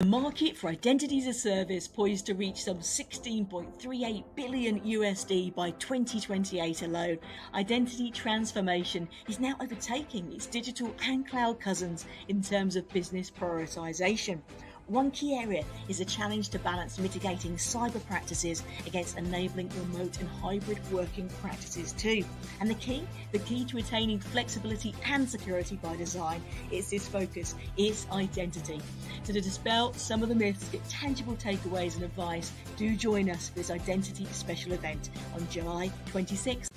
The market for identity as a service poised to reach some 16.38 billion USD by 2028 alone. Identity transformation is now overtaking its digital and cloud cousins in terms of business prioritization. One key area is a challenge to balance mitigating cyber practices against enabling remote and hybrid working practices too. And the key to attaining flexibility and security by design is this focus, is identity. So to dispel some of the myths, get tangible takeaways and advice, do join us for this identity special event on July 26th.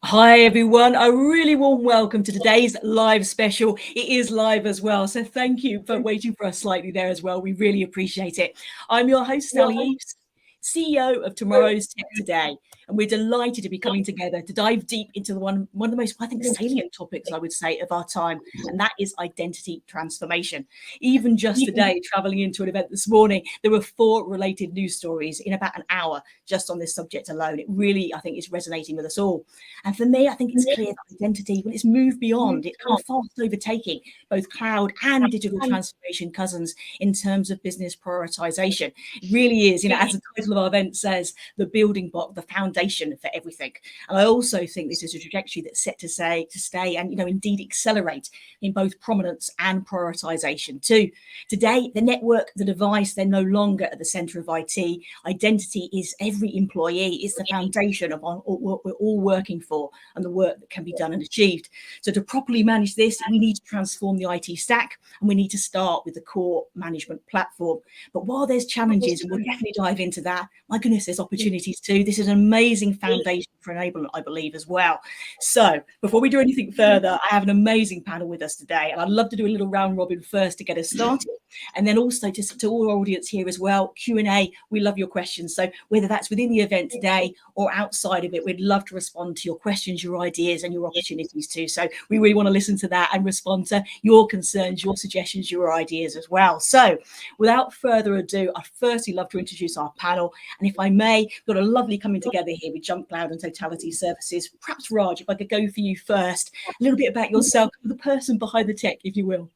Hi everyone, a really warm welcome to today's live special. It is live as well, so thank you for waiting for us slightly there as well. We really appreciate it. I'm your host, Sally Eves, CEO of Tomorrow's Tech Today, and we're delighted to be coming together to dive deep into one of the most, I think, salient topics, I would say, of our time, and that is identity transformation. Even just today, traveling into an event this morning, there were 4 related news stories in about an hour just on this subject alone. It really, I think, is resonating with us all. And for me, I think it's clear that identity, when it's moved beyond, it's kind of fast overtaking both cloud and digital transformation cousins in terms of business prioritization. It really is, as the title of our event says, the building block, the foundation for everything. And I also think this is a trajectory that's set to stay and, indeed accelerate in both prominence and prioritization too. Today, the network, the device, they're no longer at the center of IT. Identity is every employee. It's the foundation of what we're all working for and the work that can be done and achieved. So to properly manage this, we need to transform the IT stack, and we need to start with the core management platform. But while there's challenges, and we'll definitely dive into that, my goodness, there's opportunities too. This is an amazing foundation for enablement, I believe, as well. So before we do anything further, I have an amazing panel with us today, and I'd love to do a little round robin first to get us started, and then also just to all our audience here as well, Q&A. We love your questions. So whether that's within the event today or outside of it, we'd love to respond to your questions, your ideas, and your opportunities too. So we really want to listen to that and respond to your concerns, your suggestions, your ideas as well. So without further ado, I'd firstly love to introduce our panel. And if I may, got a lovely coming together here with JumpCloud and Totality Services. Perhaps Raj, if I could go for you first, a little bit about yourself, the person behind the tech, if you will.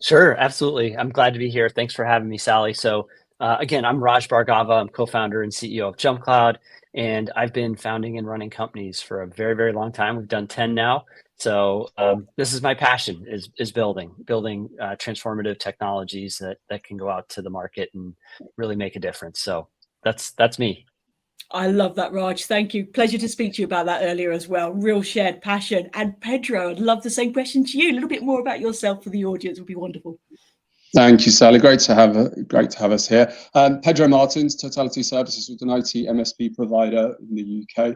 Sure, absolutely. I'm glad to be here. Thanks for having me, Sally. So again, I'm Raj Bhargava. I'm co-founder and CEO of JumpCloud, and I've been founding and running companies for a very, very long time. We've done 10 now. So this is my passion, is building transformative technologies that can go out to the market and really make a difference. So that's me. I love that, Raj. Thank you. Pleasure to speak to you about that earlier as well. Real shared passion. And Pedro, I'd love the same question to you. A little bit more about yourself for the audience would be wonderful. Thank you, Sally. Great to have us here. Pedro Martins, Totality Services, with an IT MSP provider in the UK.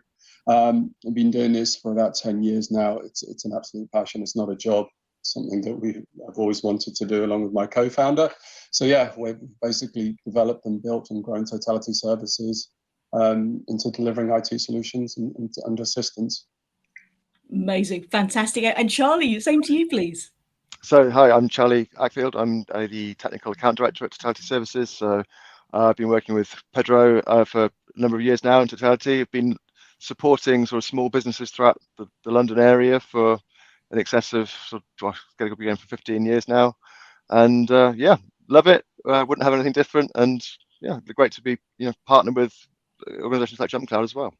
I've been doing this for about 10 years now. It's an absolute passion. It's not a job. It's something that I've always wanted to do along with my co-founder. So yeah, we've basically developed and built and grown Totality Services into delivering IT solutions and assistance. Amazing, fantastic. And Charlie, same to you, please. So hi, I'm Charlie Ackfield. I'm the technical account director at Totality Services. So I've been working with Pedro for a number of years now in Totality. I've been supporting sort of small businesses throughout the London area for in excess of getting up again for 15 years now. And yeah, love it. Wouldn't have anything different. And yeah, it's great to be partnered with organizations like JumpCloud as well.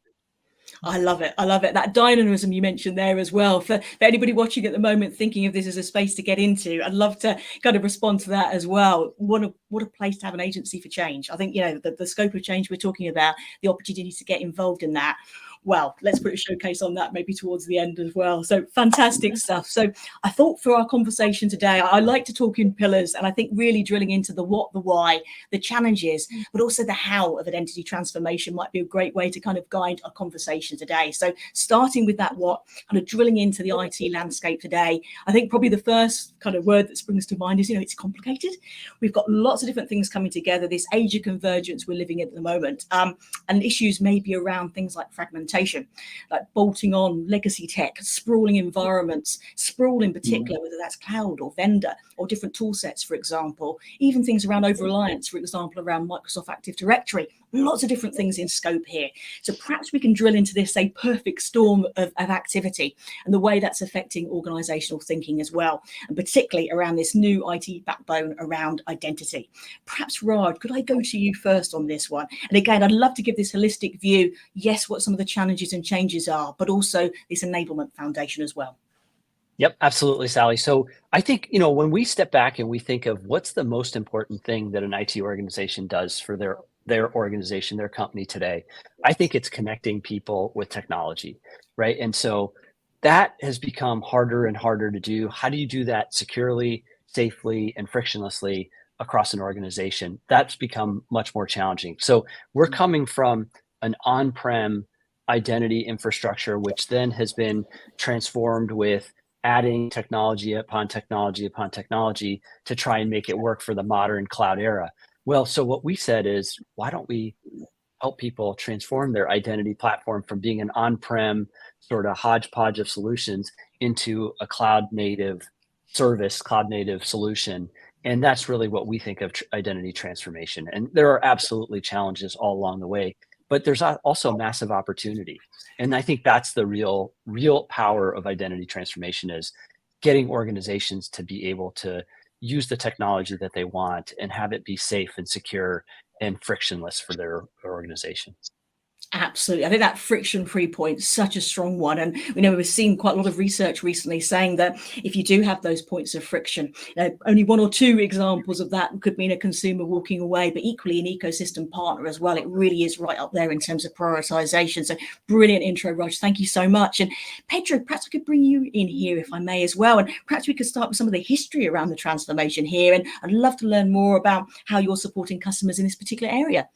I love it. I love it. That dynamism you mentioned there as well. For anybody watching at the moment thinking of this as a space to get into, I'd love to kind of respond to that as well. What a place to have an agency for change. I think, the scope of change we're talking about, the opportunity to get involved in that. Well, let's put a showcase on that maybe towards the end as well. So fantastic stuff. So I thought for our conversation today, I like to talk in pillars, and I think really drilling into the what, the why, the challenges, but also the how of identity transformation might be a great way to kind of guide our conversation today. So starting with that what, kind of drilling into the IT landscape today, I think probably the first kind of word that springs to mind is, it's complicated. We've got lots of different things coming together, this age of convergence we're living in at the moment, and issues maybe around things like fragmentation fragmentation, like bolting on legacy tech, sprawling environments, sprawl in particular, whether that's cloud or vendor or different tool sets, for example, even things around over-reliance, for example, around Microsoft Active Directory, lots of different things in scope here. So perhaps we can drill into this, a perfect storm of activity and the way that's affecting organizational thinking as well, and particularly around this new IT backbone around identity. Perhaps, Raj, could I go to you first on this one? And again, I'd love to give this holistic view, yes, what some of the challenges and changes are, but also this enablement foundation as well. Yep, absolutely, Sally. So I think, when we step back and we think of what's the most important thing that an IT organization does for their organization, their company today, I think it's connecting people with technology, right? And so that has become harder and harder to do. How do you do that securely, safely, and frictionlessly across an organization? That's become much more challenging. So we're coming from an on-prem identity infrastructure, which then has been transformed with adding technology upon technology upon technology to try and make it work for the modern cloud era. Well, so what we said is, why don't we help people transform their identity platform from being an on-prem sort of hodgepodge of solutions into a cloud native service, cloud native solution. And that's really what we think of identity transformation. And there are absolutely challenges all along the way, but there's also massive opportunity. And I think that's the real power of identity transformation, is getting organizations to be able to use the technology that they want and have it be safe and secure and frictionless for their organization. Absolutely. I think that friction-free point is such a strong one. And we know we've seen quite a lot of research recently saying that if you do have those points of friction, only one or two examples of that could mean a consumer walking away, but equally an ecosystem partner as well. It really is right up there in terms of prioritization. So brilliant intro, Raj. Thank you so much. And Pedro, perhaps I could bring you in here if I may as well. And perhaps we could start with some of the history around the transformation here. And I'd love to learn more about how you're supporting customers in this particular area.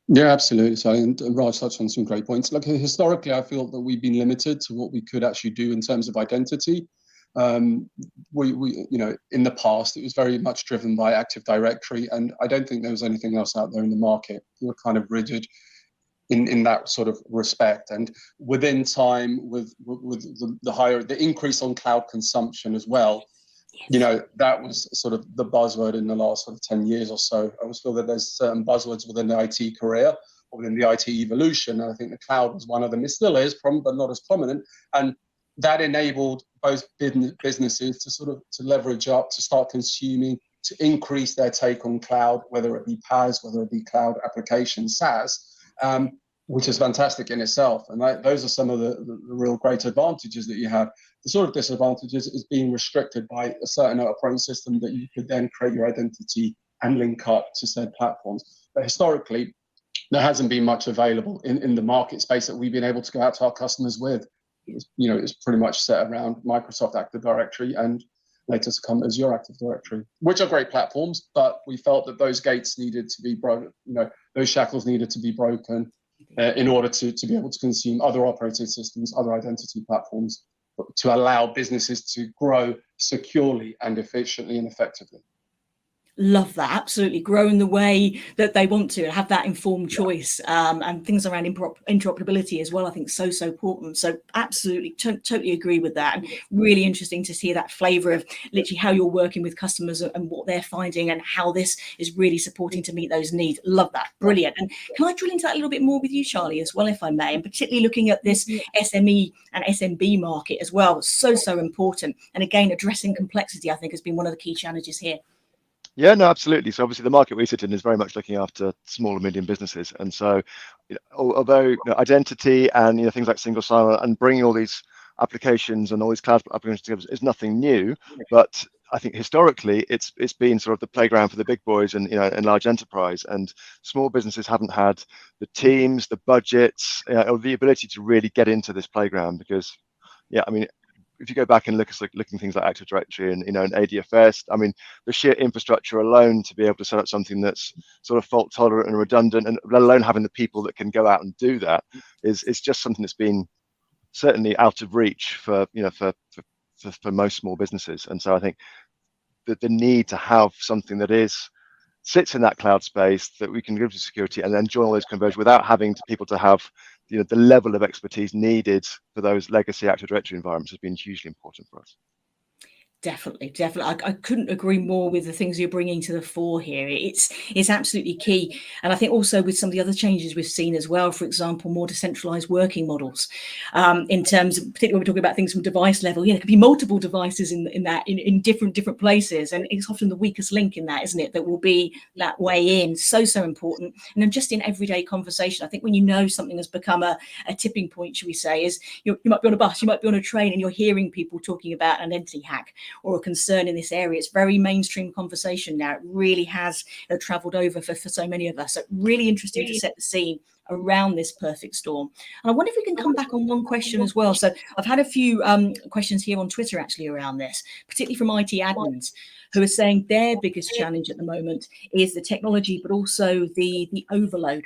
Yeah, absolutely. So, and Raj touched on some great points. Like, historically, I feel that we've been limited to what we could actually do in terms of identity. We in the past, it was very much driven by Active Directory, and I don't think there was anything else out there in the market. We were kind of rigid in that sort of respect. And within time, with the increase on cloud consumption as well, that was sort of the buzzword in the last sort of 10 years or so. I always feel that there's certain buzzwords within the IT career or within the IT evolution. And I think the cloud was one of them. It still is, but not as prominent. And that enabled both businesses to leverage up, to start consuming, to increase their take on cloud, whether it be PaaS, whether it be cloud application SaaS, which is fantastic in itself. And those are some of the real great advantages that you have. The sort of disadvantages is being restricted by a certain approach system that you could then create your identity and link up to said platforms. But historically, there hasn't been much available in the market space that we've been able to go out to our customers with. It's pretty much set around Microsoft Active Directory and later to come Azure Active Directory, which are great platforms, but we felt that those gates needed to be broken, those shackles needed to be broken in order to be able to consume other operating systems, other identity platforms, to allow businesses to grow securely and efficiently and effectively. Love that. Absolutely. Grow in the way that they want to, have that informed choice, and things around interoperability as well. I think so important. So absolutely, totally agree with that. And really interesting to see that flavor of literally how you're working with customers and what they're finding and how this is really supporting to meet those needs. Love that. Brilliant. And can I drill into that a little bit more with you, Charlie, as well, if I may, and particularly looking at this SME and SMB market as well. So important. And again, addressing complexity, I think, has been one of the key challenges here. Yeah, no, absolutely. So obviously the market we sit in is very much looking after small and medium businesses. And so although identity and things like single sign-on and bringing all these applications and all these cloud applications together is nothing new, but I think historically it's been sort of the playground for the big boys and in large enterprise, and small businesses haven't had the teams, the budgets, or the ability to really get into this playground. Because if you go back and looking things like Active Directory and and ADFS, the sheer infrastructure alone to be able to set up something that's sort of fault tolerant and redundant, and let alone having the people that can go out and do that, is just something that's been certainly out of reach for most small businesses. And so I think that the need to have something that sits in that cloud space that we can give to security and then join all those converge without having people to have the level of expertise needed for those legacy Active Directory environments has been hugely important for us. Definitely. I couldn't agree more with the things you're bringing to the fore here. It's absolutely key. And I think also with some of the other changes we've seen as well, for example, more decentralized working models, in terms of, particularly when we're talking about things from device level, there could be multiple devices in different places. And it's often the weakest link in that, isn't it? That will be that way in. So important. And then just in everyday conversation, I think when you know something has become a tipping point, should we say, is you might be on a bus, you might be on a train, and you're hearing people talking about an identity hack or a concern in this area. It's very mainstream conversation now. It really has traveled over for so many of us. So really interesting to set the scene around this perfect storm. And I wonder if we can come back on one question as well. So I've had a few questions here on Twitter actually around this, particularly from IT admins who are saying their biggest challenge at the moment is the technology, but also the overload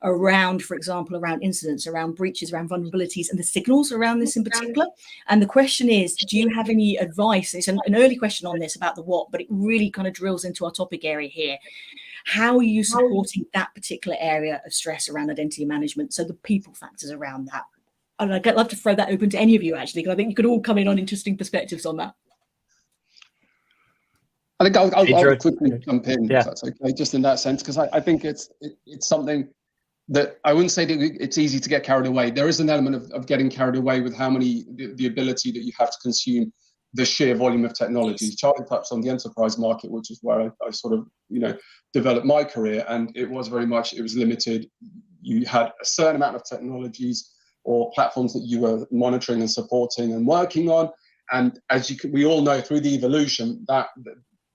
around, for example, around incidents, around breaches, around vulnerabilities, and the signals around this in particular. And the question is, do you have any advice? It's an early question on this about the what, but it really kind of drills into our topic area here. How are you supporting that particular area of stress around identity management? So the people factors around that. And I'd love to throw that open to any of you, actually, because I think you could all come in on interesting perspectives on that. I think I'll quickly jump in, if that's okay, just in that sense, because I think it's something that I wouldn't say that it's easy to get carried away. There is an element of getting carried away with how many, the ability that you have to consume the sheer volume of technologies. Charlie touched on the enterprise market, which is where I sort of, developed my career. And it was very much, it was limited. You had a certain amount of technologies or platforms that you were monitoring and supporting and working on. And as we all know through the evolution, that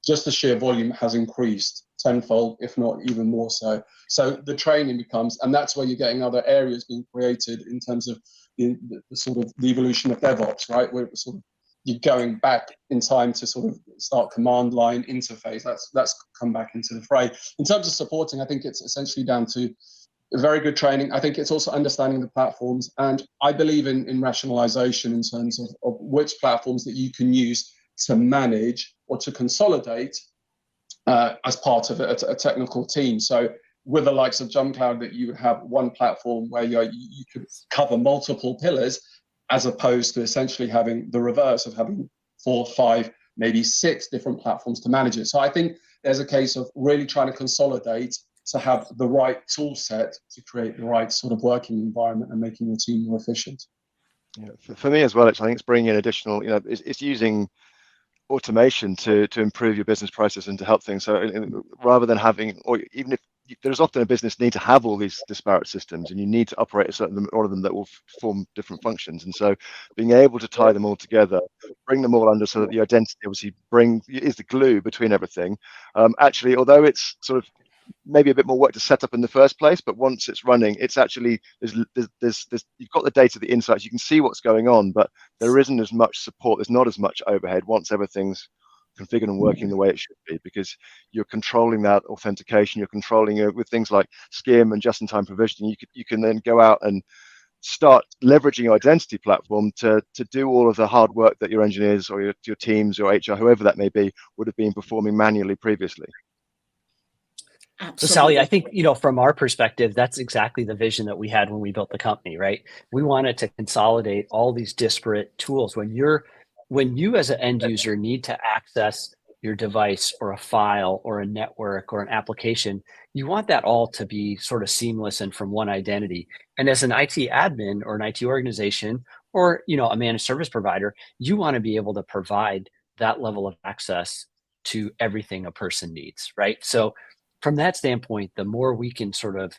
just the sheer volume has increased tenfold, if not even more so. So the training becomes, and that's where you're getting other areas being created in terms of the sort of the evolution of DevOps, right? Where sort of you're going back in time to sort of start command line interface. That's come back into the fray. In terms of supporting, I think it's essentially down to very good training. I think it's also understanding the platforms, and I believe in rationalization in terms of which platforms that you can use to manage or to consolidate as part of a technical team. So with the likes of JumpCloud, that you would have one platform where you could cover multiple pillars, as opposed to essentially having the reverse of having 4, 5, maybe 6 different platforms to manage it. So I think there's a case of really trying to consolidate to have the right tool set to create the right sort of working environment and making your team more efficient. Yeah, for me as well, I think it's bringing in additional, it's using automation to improve your business process and to help things. So rather than having, or even if there's often a business need to have all these disparate systems, and you need to operate a certain order of them that will form different functions. And so being able to tie them all together, bring them all under, so that the identity obviously is the glue between everything. Actually, although it's sort of maybe a bit more work to set up in the first place, but once it's running, it's actually there's you've got the data, the insights, you can see what's going on, but there isn't as much support, there's not as much overhead once everything's configured and working the way it should be, because you're controlling that authentication, you're controlling it with things like SCIM and just-in-time provisioning. You can then go out and start leveraging your identity platform to do all of the hard work that your engineers or your teams or HR, whoever that may be, would have been performing manually previously. Absolutely. So Sally, I think, from our perspective, that's exactly the vision that we had when we built the company, right? We wanted to consolidate all these disparate tools. When you as an end user need to access your device or a file or a network or an application, you want that all to be sort of seamless and from one identity. And as an IT admin or an IT organization or, a managed service provider, you want to be able to provide that level of access to everything a person needs, right? So from that standpoint, the more we can sort of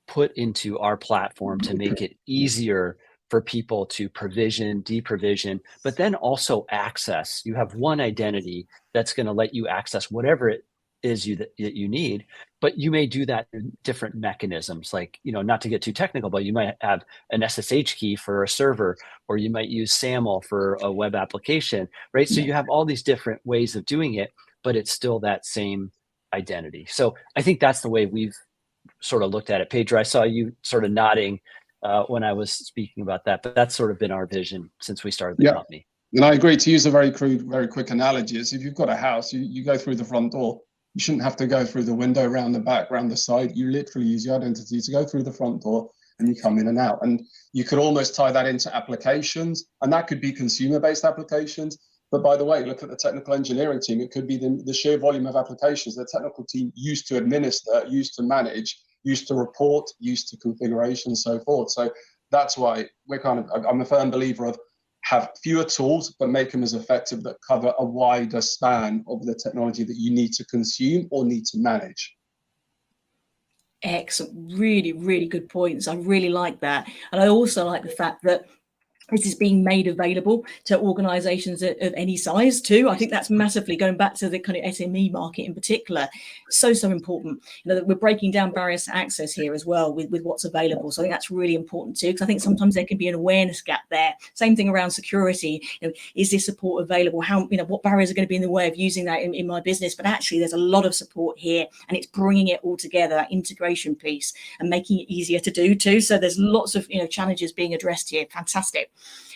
put into our platform to make it easier for people to provision, deprovision, but then also access. You have one identity that's going to let you access whatever it is that you need, but you may do that in different mechanisms, like, not to get too technical, but you might have an SSH key for a server, or you might use SAML for a web application, right? So you have all these different ways of doing it, but it's still that same identity. So I think that's the way we've sort of looked at it. Pedro, I saw you sort of nodding when I was speaking about that, but that's sort of been our vision since we started the company. And I agree. To use a very crude, very quick analogy, is if you've got a house, you go through the front door. You shouldn't have to go through the window, around the back, around the side. You literally use your identity to go through the front door and you come in and out. And you could almost tie that into applications, and that could be consumer-based applications. But by the way, look at the technical engineering team. It could be the sheer volume of applications the technical team used to administer, used to manage, used to report, used to configuration, and so forth. So that's why I'm a firm believer of have fewer tools, but make them as effective that cover a wider span of the technology that you need to consume or need to manage. Excellent. Really, really good points. I really like that. And I also like the fact that this is being made available to organisations of any size too. I think that's massively going back to the kind of SME market in particular. So important. That we're breaking down barriers to access here as well with what's available. So I think that's really important too, because I think sometimes there can be an awareness gap there. Same thing around security. Is this support available? How, what barriers are going to be in the way of using that in my business? But actually, there's a lot of support here, and it's bringing it all together, that integration piece, and making it easier to do too. So there's lots of challenges being addressed here. Fantastic.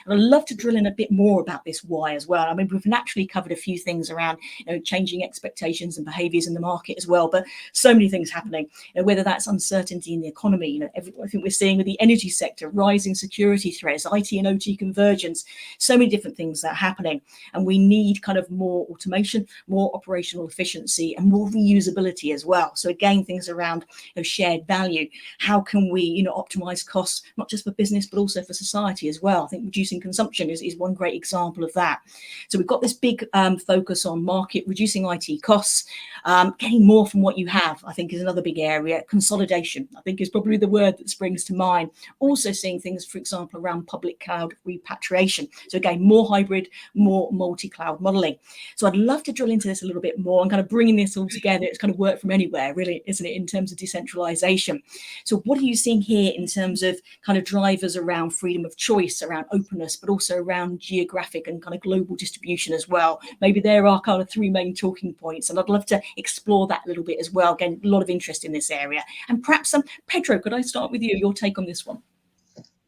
And I'd love to drill in a bit more about this why as well. I mean, we've naturally covered a few things around changing expectations and behaviours in the market as well, but so many things happening, whether that's uncertainty in the economy, I think we're seeing with the energy sector, rising security threats, IT and OT convergence, so many different things that are happening. And we need kind of more automation, more operational efficiency, and more reusability as well. So again, things around shared value. How can we optimise costs, not just for business, but also for society as well? I think reducing consumption is one great example of that. So we've got this big focus on market, reducing IT costs, getting more from what you have, I think is another big area. Consolidation, I think, is probably the word that springs to mind. Also seeing things, for example, around public cloud repatriation. So again, more hybrid, more multi-cloud modeling. So I'd love to drill into this a little bit more and kind of bringing this all together. It's kind of work from anywhere, really, isn't it, in terms of decentralization. So what are you seeing here in terms of kind of drivers around freedom of choice, around openness, but also around geographic and kind of global distribution as well? Maybe there are kind of three main talking points, and I'd love to explore that a little bit as well. Again, a lot of interest in this area. And perhaps, Pedro, could I start with you? Your take on this one?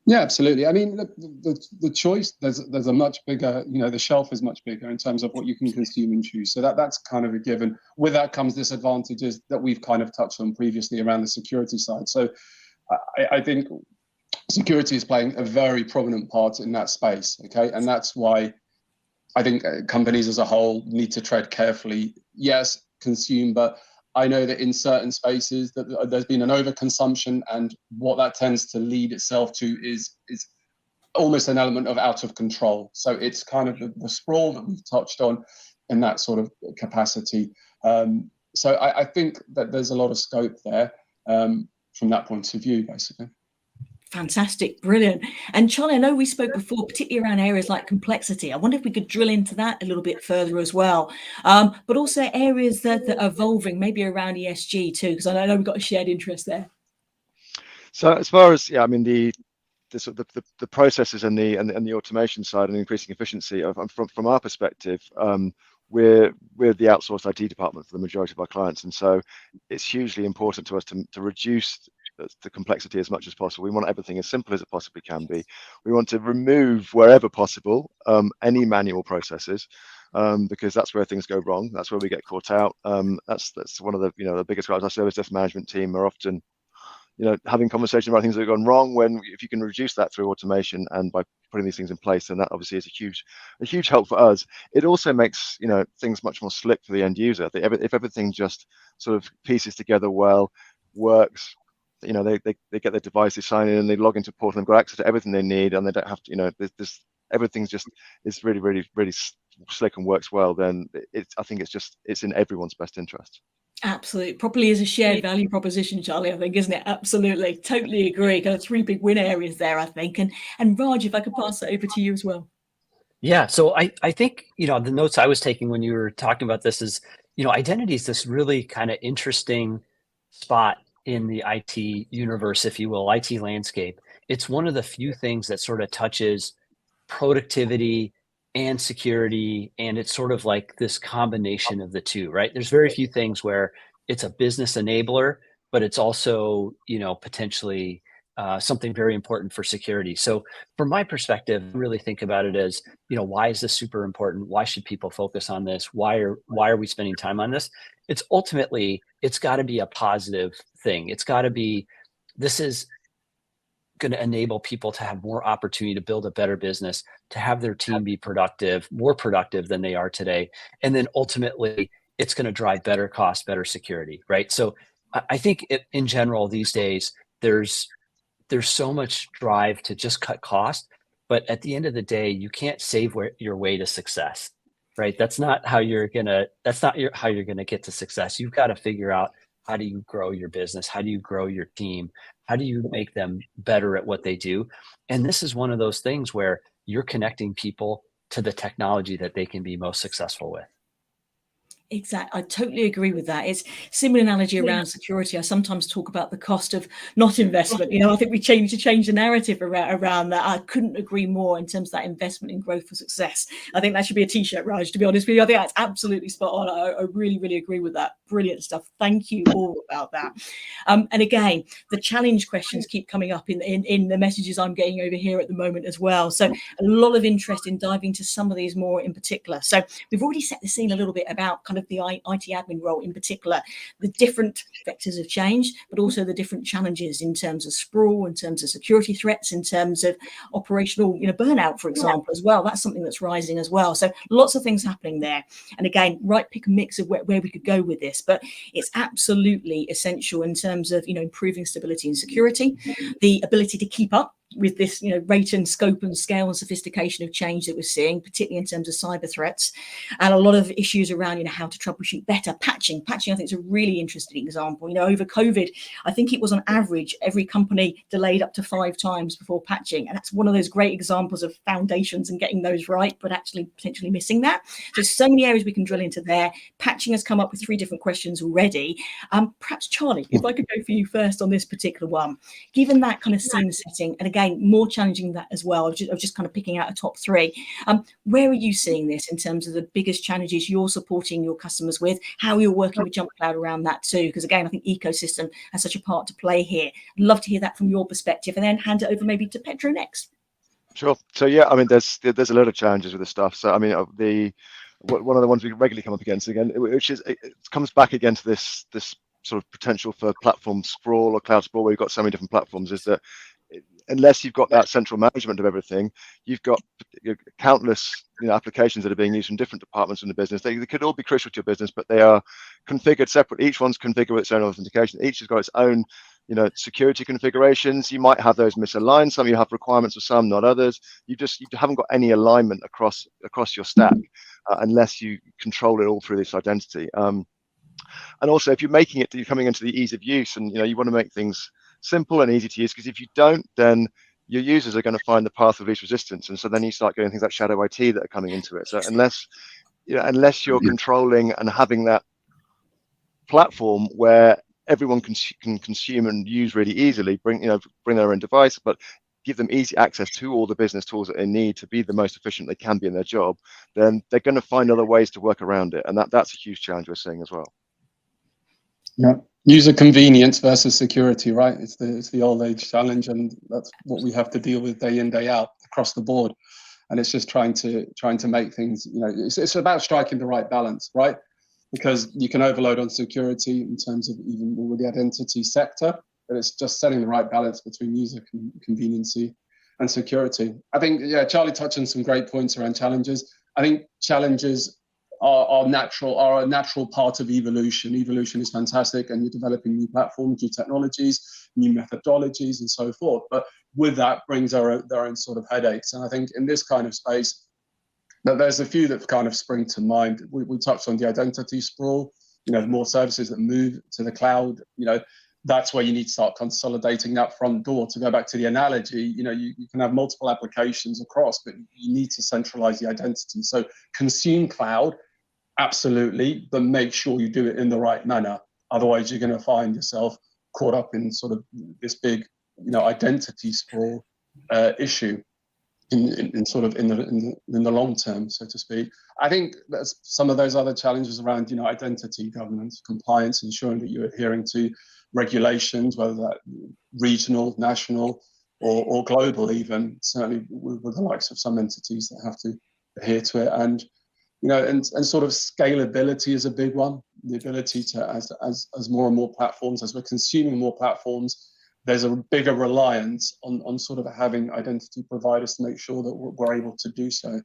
Yeah, absolutely. I mean, look, the choice, there's a much bigger, the shelf is much bigger in terms of what you can consume and choose. So that's kind of a given. With that comes disadvantages that we've kind of touched on previously around the security side. So I think security is playing a very prominent part in that space, okay? And that's why I think companies as a whole need to tread carefully. Yes, consume, but I know that in certain spaces that there's been an overconsumption, and what that tends to lead itself to is almost an element of out of control. So it's kind of the sprawl that we've touched on in that sort of capacity. So I think that there's a lot of scope there from that point of view, basically. Fantastic, brilliant. And Charlie, I know we spoke before, particularly around areas like complexity. I wonder if we could drill into that a little bit further as well. But also areas that are evolving, maybe around ESG too, because I know we've got a shared interest there. So as far as, I mean, the processes and the automation side and increasing efficiency from our perspective, we're the outsourced IT department for the majority of our clients, and so it's hugely important to us to reduce the complexity as much as possible. We want everything as simple as it possibly can be. We want to remove wherever possible any manual processes, because that's where things go wrong. That's where we get caught out. That's one of the the biggest problems. Our service desk management team are often having conversations about things that have gone wrong, when if you can reduce that through automation and by putting these things in place, then that obviously is a huge help for us. It also makes things much more slick for the end user. If everything just sort of pieces together well, works, they get their device, they sign in, and they log into a portal and got access to everything they need, and they don't have to, everything's just is really, really, really slick and works well, then I think it's in everyone's best interest. Absolutely. Probably is a shared value proposition, Charlie, I think, isn't it? Absolutely. Totally agree. Kind of three big win areas there, I think. And Raj, if I could pass that over to you as well. Yeah. So I think, the notes I was taking when you were talking about this is, identity is this really kind of interesting spot in the IT universe, if you will, IT landscape. It's one of the few things that sort of touches productivity and security, and it's sort of like this combination of the two, right? There's very few things where it's a business enabler, but it's also, potentially something very important for security. So from my perspective, I really think about it as, why is this super important? Why should people focus on this? Why are we spending time on this? It's ultimately, it's got to be a positive thing. It's got to be, this is going to enable people to have more opportunity to build a better business, to have their team be productive, more productive than they are today. And then ultimately, it's going to drive better cost, better security, right? So I think in general these days, there's so much drive to just cut cost, but at the end of the day, you can't save your way to success, right? That's not how you're gonna get to success. You've got to figure out, how do you grow your business? How do you grow your team? How do you make them better at what they do? And this is one of those things where you're connecting people to the technology that they can be most successful with. Exactly. I totally agree with that. It's similar analogy around security. I sometimes talk about the cost of not investment. I think we need to change the narrative around that. I couldn't agree more in terms of that investment in growth for success. I think that should be a t-shirt, Raj, to be honest with you. I think that's absolutely spot on. I really, really agree with that. Brilliant stuff. Thank you all about that. And again, the challenge questions keep coming up in the messages I'm getting over here at the moment as well. So a lot of interest in diving into some of these more in particular. So we've already set the scene a little bit about kind of the IT admin role in particular, the different vectors of change, but also the different challenges in terms of sprawl, in terms of security threats, in terms of operational, burnout, for example, as well. That's something that's rising as well. So lots of things happening there. And again, pick a mix of where we could go with this, but it's absolutely essential in terms of, improving stability and security, the ability to keep up with this, rate and scope and scale and sophistication of change that we're seeing, particularly in terms of cyber threats, and a lot of issues around, how to troubleshoot better. Patching, I think, is a really interesting example. Over COVID, I think it was on average every company delayed up to 5 times before patching, and that's one of those great examples of foundations and getting those right, but actually potentially missing that. So many areas we can drill into there. Patching has come up with 3 different questions already. Perhaps Charlie, if I could go for you first on this particular one, given that kind of scene setting, and again, more challenging that as well, of just kind of picking out a top 3. Where are you seeing this in terms of the biggest challenges you're supporting your customers with, how you're working with JumpCloud around that too? Because again, I think ecosystem has such a part to play here. I'd love to hear that from your perspective, and then hand it over maybe to Pedro next. Sure. So yeah, I mean, there's a lot of challenges with this stuff. So I mean, one of the ones we regularly come up against again, which is it comes back again to this sort of potential for platform sprawl or cloud sprawl, where you've got so many different platforms, is that unless you've got that central management of everything, you've got countless applications that are being used from different departments in the business. They could all be crucial to your business, but they are configured separate. Each one's configured with its own authentication. Each has got its own security configurations. You might have those misaligned. Some you have requirements for some, not others. You haven't got any alignment across your stack unless you control it all through this identity. And also, if you're coming into the ease of use, and you want to make things simple and easy to use, because if you don't, then your users are going to find the path of least resistance, and so then you start getting things like shadow IT that are coming into it. So unless you're controlling and having that platform where everyone can consume and use really easily, bring their own device, but give them easy access to all the business tools that they need to be the most efficient they can be in their job, then they're going to find other ways to work around it, and that's a huge challenge we're seeing as well. Yeah, user convenience versus security, right? It's the old age challenge, and that's what we have to deal with day in, day out across the board. And it's just trying to make things, it's about striking the right balance, right? Because you can overload on security in terms of even with the identity sector, but it's just setting the right balance between user conveniency and security. I think, Charlie touched on some great points around challenges. I think challenges are a natural part of evolution. Evolution is fantastic, and you're developing new platforms, new technologies, new methodologies, and so forth. But with that brings their own sort of headaches. And I think in this kind of space, there's a few that kind of spring to mind. We touched on the identity sprawl. The more services that move to the cloud, that's where you need to start consolidating that front door. To go back to the analogy, you can have multiple applications across, but you need to centralize the identity. So consume cloud, absolutely, but make sure you do it in the right manner. Otherwise, you're going to find yourself caught up in sort of this big, identity sprawl issue in the long term, so to speak. I think that's some of those other challenges around, identity governance, compliance, ensuring that you're adhering to regulations, whether that regional, national, or global, even certainly with the likes of some entities that have to adhere to it. And and sort of scalability is a big one. The ability to, as more and more platforms, as we're consuming more platforms, there's a bigger reliance on sort of having identity providers to make sure that we're able to do so.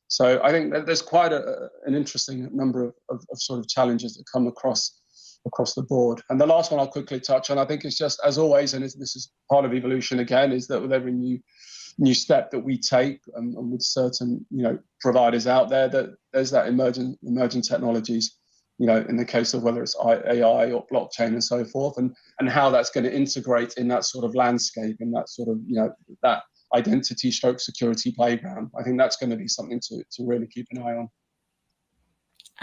So I think that there's quite an interesting number of sort of challenges that come across the board. And the last one I'll quickly touch on, I think it's just, as always, and this is part of evolution again, is that with every new step that we take, and with certain providers out there, that there's that emerging technologies, in the case of whether it's AI or blockchain and so forth, and how that's going to integrate in that sort of landscape and that sort of that identity stroke security playground. I think that's going to be something to really keep an eye on.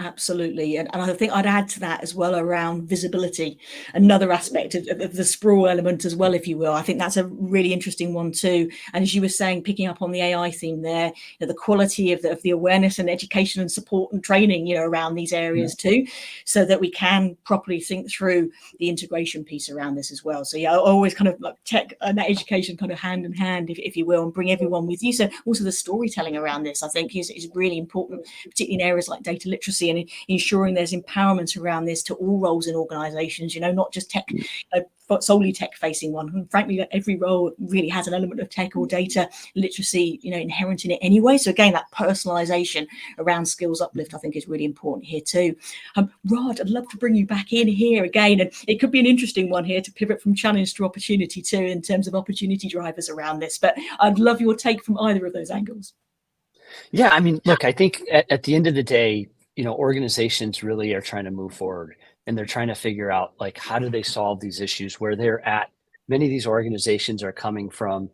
Absolutely. And I think I'd add to that as well around visibility, another aspect of the sprawl element as well, if you will. I think that's a really interesting one too. And as you were saying, picking up on the AI theme there, the quality of the awareness and education and support and training, around these areas too, so that we can properly think through the integration piece around this as well. So I always kind of like tech and that education kind of hand in hand, if you will, and bring everyone with you. So also the storytelling around this, I think is really important, particularly in areas like data literacy, and ensuring there's empowerment around this to all roles in organizations, not just tech, solely tech facing one. And frankly, every role really has an element of tech or data literacy, inherent in it anyway. So again, that personalization around skills uplift, I think, is really important here too. Rod, I'd love to bring you back in here again, and it could be an interesting one here to pivot from challenge to opportunity too, in terms of opportunity drivers around this. But I'd love your take from either of those angles. Yeah, I mean, look, I think at the end of the day, organizations really are trying to move forward, and they're trying to figure out, like, how do they solve these issues where they're at. Many of these organizations are coming from,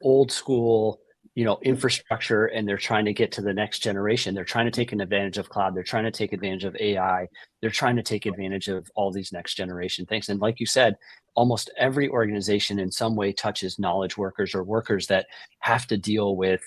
old school, infrastructure, and they're trying to get to the next generation. They're trying to take an advantage of cloud. They're trying to take advantage of AI. They're trying to take advantage of all these next generation things. And like you said, almost every organization in some way touches knowledge workers or workers that have to deal with,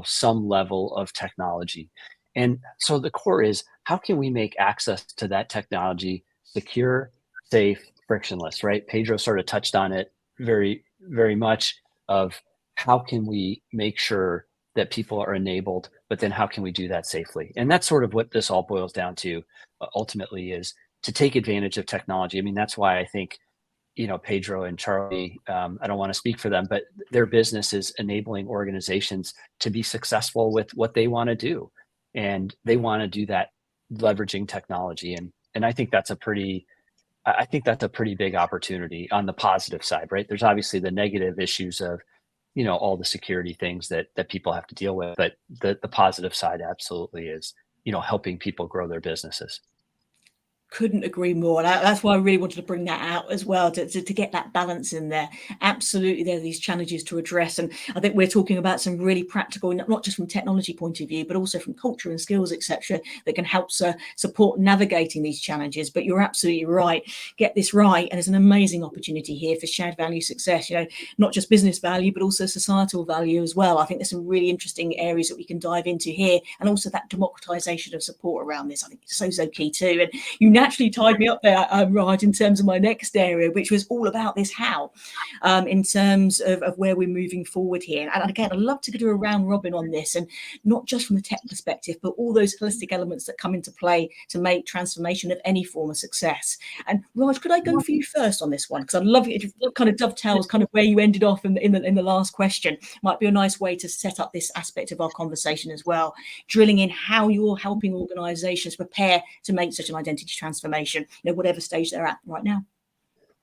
some level of technology. And so the core is, how can we make access to that technology secure, safe, frictionless, right? Pedro sort of touched on it very, very much, of how can we make sure that people are enabled, but then how can we do that safely? And that's sort of what this all boils down to, ultimately, is to take advantage of technology. I mean, that's why I think, Pedro and Charlie, I don't want to speak for them, but their business is enabling organizations to be successful with what they want to do. And they want to do that leveraging technology. And I think that's a pretty big opportunity on the positive side, right? There's obviously the negative issues of, all the security things that people have to deal with. But the positive side absolutely is, helping people grow their businesses. Couldn't agree more. And that's why I really wanted to bring that out as well, to get that balance in there. Absolutely, there are these challenges to address. And I think we're talking about some really practical, not just from technology point of view, but also from culture and skills, etc., that can help support navigating these challenges. But you're absolutely right. Get this right. And there's an amazing opportunity here for shared value success, not just business value, but also societal value as well. I think there's some really interesting areas that we can dive into here. And also that democratization of support around this, I think, is so key too. And you naturally tied me up there, Raj, in terms of my next area, which was all about this how, in terms of where we're moving forward here. And again, I'd love to do a round robin on this, and not just from the tech perspective, but all those holistic elements that come into play to make transformation of any form a success. And Raj, could I go for you first on this one? Because I'd love it. It kind of dovetails kind of where you ended off in the last question. Might be a nice way to set up this aspect of our conversation as well, drilling in how you're helping organizations prepare to make such an identity transformation, whatever stage they're at right now.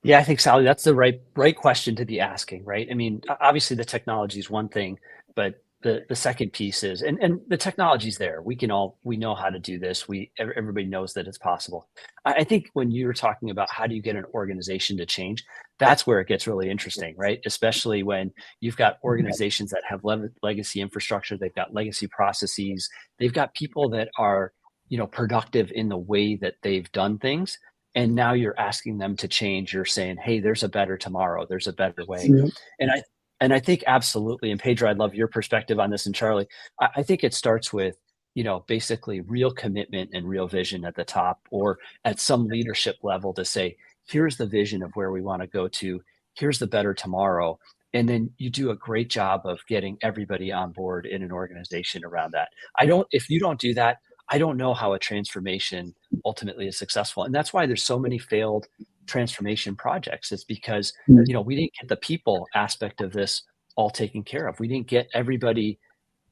Yeah, I think, Sally, that's the right question to be asking, right? I mean, obviously the technology is one thing, but the second piece is, and the technology's there. We know how to do this. Everybody knows that it's possible. I think when you were talking about how do you get an organization to change, that's where it gets really interesting, right? Especially when you've got organizations that have legacy infrastructure, they've got legacy processes, they've got people that are, productive in the way that they've done things. And now you're asking them to change. You're saying, hey, there's a better tomorrow. There's a better way. Yeah. And I think absolutely. And Pedro, I'd love your perspective on this. And Charlie, I think it starts with, basically real commitment and real vision at the top, or at some leadership level, to say, here's the vision of where we want to go to. Here's the better tomorrow. And then you do a great job of getting everybody on board in an organization around that. If you don't do that, I don't know how a transformation ultimately is successful. And that's why there's so many failed transformation projects. It's because, you know, we didn't get the people aspect of this all taken care of. We didn't get everybody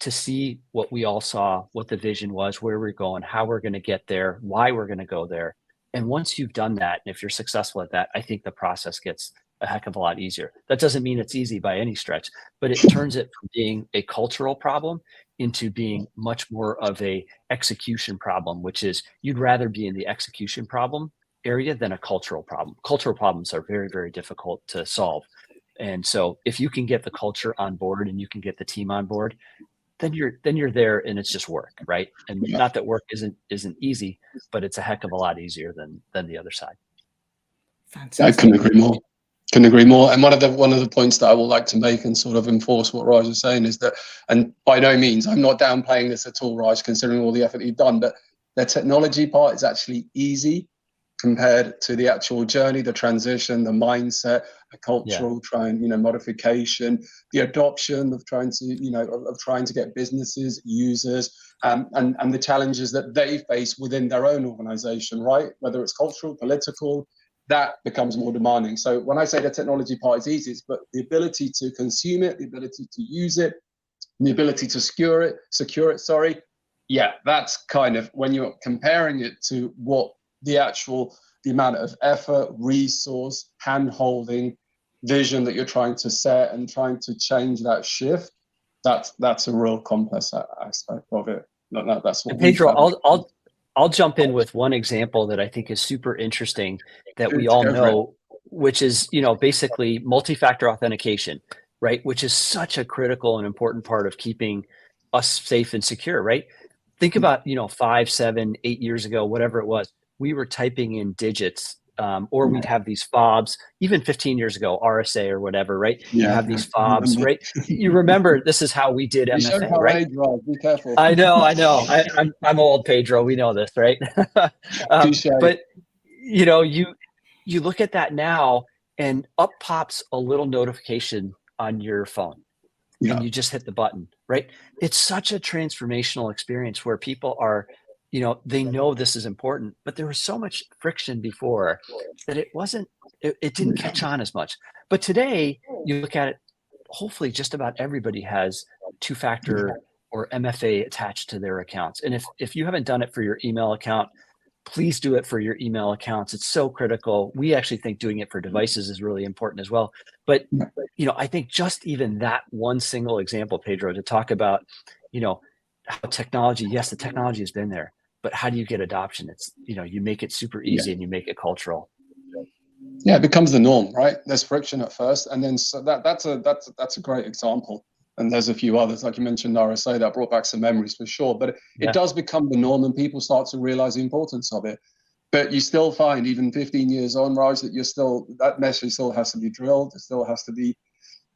to see what we all saw, what the vision was, where we're going, how we're going to get there, why we're going to go there. And once you've done that, and if you're successful at that, I think the process gets a heck of a lot easier. That doesn't mean it's easy by any stretch, but it turns it from being a cultural problem into being much more of a execution problem, which is you'd rather be in the execution problem area than a cultural problem. Cultural problems are very, very difficult to solve. And so if you can get the culture on board and you can get the team on board, then you're there, and it's just work, right? And not that work isn't easy, but it's a heck of a lot easier than the other side. Fantastic. I couldn't agree more. Couldn't agree more. And one of the points that I would like to make and sort of enforce what Raj is saying is that, and by no means, I'm not downplaying this at all, Raj, considering all the effort you've done, but the technology part is actually easy compared to the actual journey, the transition, the mindset, the cultural modification, the adoption of trying to get businesses, users, and the challenges that they face within their own organization, right? Whether it's cultural, political, that becomes more demanding. So when I say the technology part is easy, but the ability to consume it, the ability to use it, the ability to secure it, yeah, that's kind of, when you're comparing it to what the amount of effort, resource, hand-holding, vision that you're trying to set and trying to change that shift, that's a real complex aspect of it. That's what Pedro, I'll jump in with one example that I think is super interesting that we all know, which is, you know, basically multi-factor authentication, right? Which is such a critical and important part of keeping us safe and secure, right? Think about, 5, 7, 8 years ago, whatever it was, we were typing in digits, or we'd have these fobs, even 15 years ago, RSA or whatever, right? You have these fobs, right? You remember this is how we did MFA, right? Be careful. I know. I'm old, Pedro. We know this, right? But you look at that now, and up pops a little notification on your phone, and you just hit the button, right? It's such a transformational experience where people are, they know this is important, but there was so much friction before that it didn't catch on as much. But today, you look at it, hopefully just about everybody has two-factor or MFA attached to their accounts. And if you haven't done it for your email account, please do it for your email accounts. It's so critical. We actually think doing it for devices is really important as well. But, I think just even that one single example, Pedro, to talk about, how technology, yes, the technology has been there, but how do you get adoption? It's, you make it super easy and you make it cultural. Yeah, it becomes the norm, right? There's friction at first, and then so that's a great example. And there's a few others, like you mentioned, RSA, that brought back some memories for sure. But it does become the norm, and people start to realize the importance of it. But you still find, even 15 years on, Raj, that that message still has to be drilled. It still has to be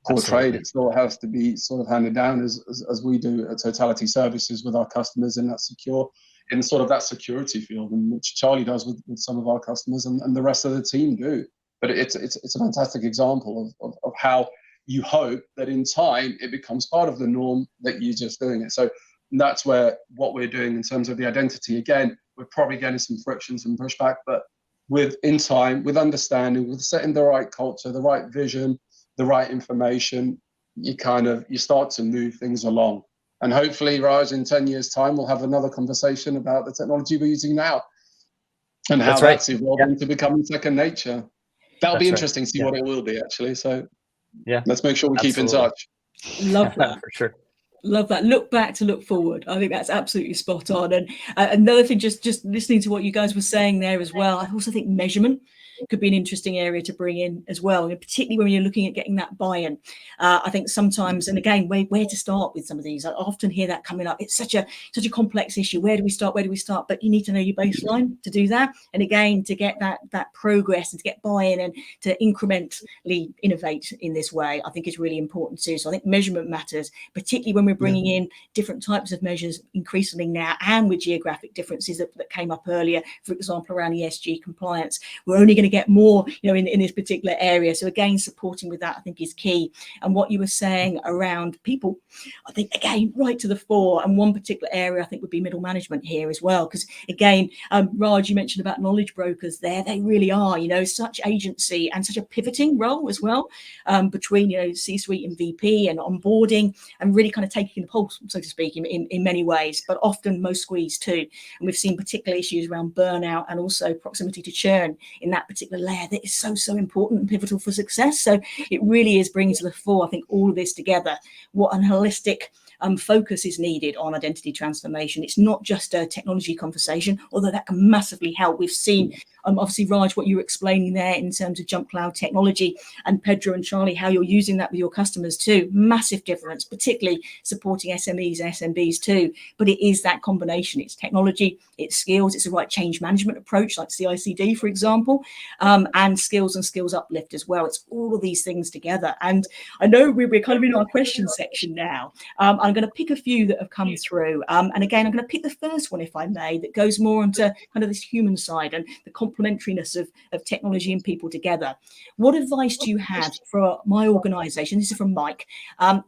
portrayed. Absolutely. It still has to be sort of handed down as we do at Totality Services with our customers in that security field, and which Charlie does with some of our customers, and the rest of the team do. But it's a fantastic example of how you hope that in time it becomes part of the norm that you're just doing it. So that's where what we're doing in terms of the identity, again, we're probably getting some friction, some pushback, but in time, with understanding, with setting the right culture, the right vision, the right information, you start to move things along. And hopefully, Raj, in 10 years' time, we'll have another conversation about the technology we're using now and how that's evolving to becoming second nature. That'll be interesting to see what it will be, actually. So let's make sure we keep in touch. Love that. For sure. Love that. Look back to look forward. I think that's absolutely spot on. And another thing, just listening to what you guys were saying there as well, I also think measurement could be an interesting area to bring in as well, and particularly when you're looking at getting that buy-in. I think sometimes, and again, where to start with some of these. I often hear that coming up. It's such a complex issue. Where do we start? But you need to know your baseline to do that. And again, to get that progress and to get buy-in and to incrementally innovate in this way, I think is really important too. So I think measurement matters, particularly when we're bringing in different types of measures increasingly now, and with geographic differences that came up earlier, for example, around ESG compliance. We're only going to to get more, in this particular area. So again, supporting with that, I think, is key. And what you were saying around people, I think, again, right to the fore. And one particular area I think would be middle management here as well, because again, Raj, you mentioned about knowledge brokers there. They really are, such agency and such a pivoting role as well, between, C-suite and VP and onboarding, and really kind of taking the pulse, so to speak, in many ways, but often most squeezed too. And we've seen particular issues around burnout and also proximity to churn in that particular layer that is so important and pivotal for success. So it really is bringing to the fore, I think, all of this together, what an holistic focus is needed on identity transformation. It's not just a technology conversation, although that can massively help. We've seen, obviously, Raj, what you were explaining there in terms of JumpCloud technology, and Pedro and Charlie, how you're using that with your customers too. Massive difference, particularly supporting SMEs and SMBs too. But it is that combination. It's technology, it's skills, it's the right change management approach, like CI/CD, for example, and skills and skills uplift as well. It's all of these things together. And I know we're kind of in our question section now. I'm going to pick a few that have come through. And again, I'm going to pick the first one, if I may, that goes more into kind of this human side and the complementariness of technology and people together. What advice do you have for my organization? This is from Mike.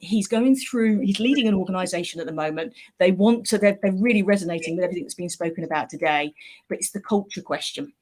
He's leading an organization at the moment. They're really resonating with everything that's been spoken about today, but it's the culture question.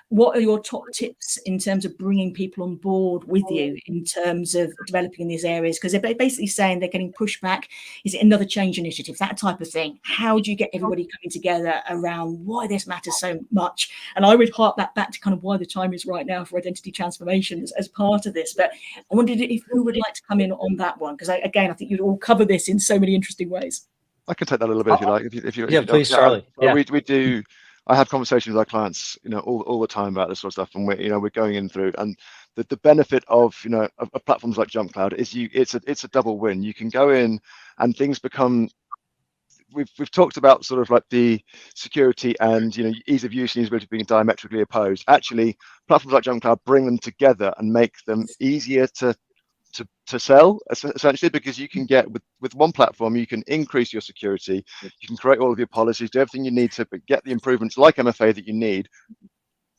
What are your top tips in terms of bringing people on board with you in terms of developing in these areas? Because they're basically saying they're getting pushback. Is it another change initiative? That type of thing. How do you get everybody coming together around why this matters so much? And I would hark that back to kind of why the time is right now for identity transformation as part of this. But I wondered if who would like to come in on that one, because I think you'd all cover this in so many interesting ways. I can take that a little bit if you like. If please, Charlie. We do. I have conversations with our clients, all the time about this sort of stuff, and we're going in through. And the benefit of of platforms like JumpCloud is it's a double win. You can go in and things become. We've talked about sort of like the security and ease of use and usability being diametrically opposed. Actually, platforms like JumpCloud bring them together and make them easier to sell, essentially, because you can get with one platform, you can increase your security, you can create all of your policies, do everything you need to get the improvements like MFA that you need,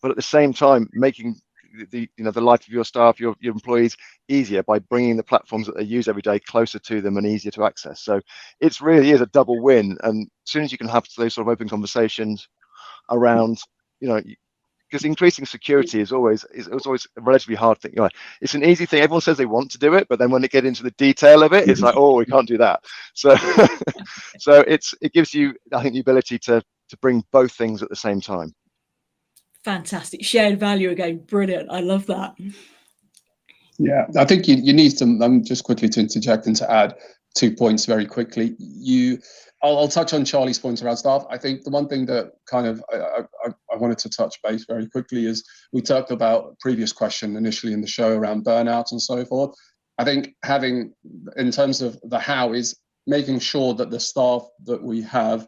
but at the same time making the life of your staff, your employees easier by bringing the platforms that they use every day closer to them and easier to access. So it really is a double win. And as soon as you can have those sort of open conversations around, because increasing security is always a relatively hard thing. It's an easy thing. Everyone says they want to do it, but then when they get into the detail of it, it's like, oh, we can't do that. So, so it gives you, I think, the ability to bring both things at the same time. Fantastic. Shared value again. Brilliant. I love that. Yeah, I think you need to, just quickly to interject and to add 2 points very quickly. I'll touch on Charlie's point around staff. I think the one thing that kind of I wanted to touch base very quickly is we talked about a previous question initially in the show around burnout and so forth. I think having, in terms of the how, is making sure that the staff that we have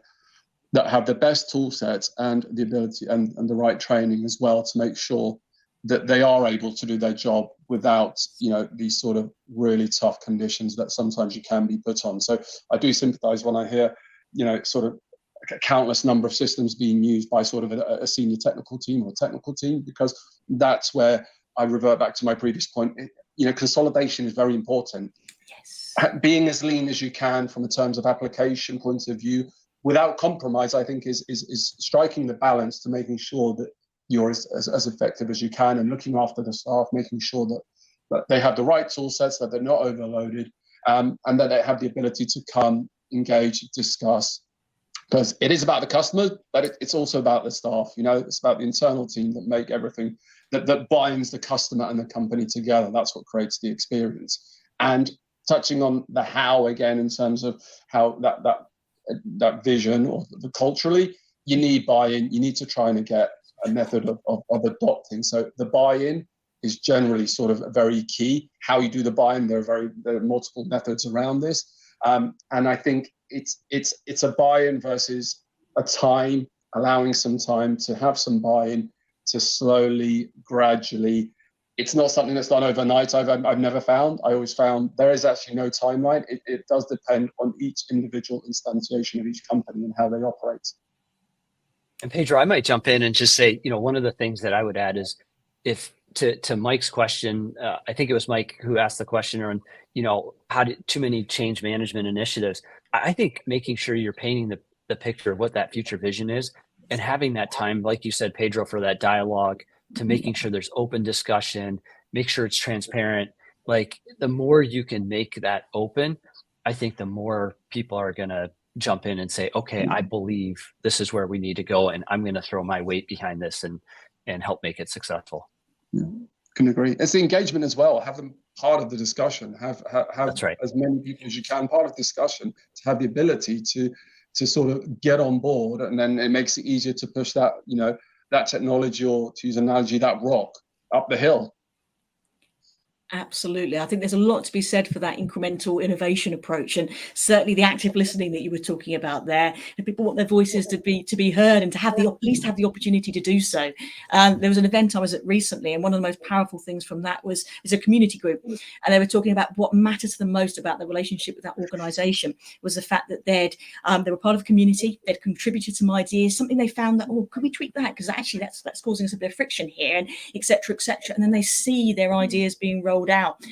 that have the best tool sets and the ability and the right training as well to make sure that they are able to do their job without, these sort of really tough conditions that sometimes you can be put on. So I do sympathize when I hear, sort of a countless number of systems being used by sort of a senior technical team or technical team, because that's where I revert back to my previous point. Consolidation is very important. Yes. Being as lean as you can from a terms of application point of view, without compromise, I think is striking the balance to making sure that you're as effective as you can, and looking after the staff, making sure that they have the right tool sets, that they're not overloaded, and that they have the ability to come, engage, discuss. Because it is about the customer, but it's also about the staff. It's about the internal team that make everything that binds the customer and the company together. That's what creates the experience. And touching on the how again, in terms of how that vision or the culturally, you need buy-in. You need to try and get a method of adopting. So the buy-in is generally sort of very key. How you do the buy-in, there are multiple methods around this. And I think it's a buy-in versus a time, allowing some time to have some buy-in, to slowly, gradually. It's not something that's done overnight. I've never found. I always found there is actually no timeline. It does depend on each individual instantiation of each company and how they operate. And Pedro, I might jump in and just say, one of the things that I would add is if to Mike's question, I think it was Mike who asked the question on, how did too many change management initiatives. I think making sure you're painting the picture of what that future vision is and having that time, like you said, Pedro, for that dialogue, to making sure there's open discussion, make sure it's transparent. Like the more you can make that open, I think the more people are going to jump in and say, okay, I believe this is where we need to go, and I'm going to throw my weight behind this and help make it successful. Yeah, can agree. It's the engagement as well. Have them part of the discussion. Have That's right. as many people as you can part of the discussion to have the ability to sort of get on board, and then it makes it easier to push that that technology, or to use an analogy, that rock up the hill. Absolutely. I think there's a lot to be said for that incremental innovation approach, and certainly the active listening that you were talking about there. And people want their voices to be heard, and to have at least have the opportunity to do so. There was an event I was at recently, and one of the most powerful things from that was a community group, and they were talking about what matters to them most about the relationship with that organisation was the fact that they were part of a community, they'd contributed some ideas, something they found that, could we tweak that, because actually that's causing us a bit of friction here, and etc. and then they see their ideas being rolled out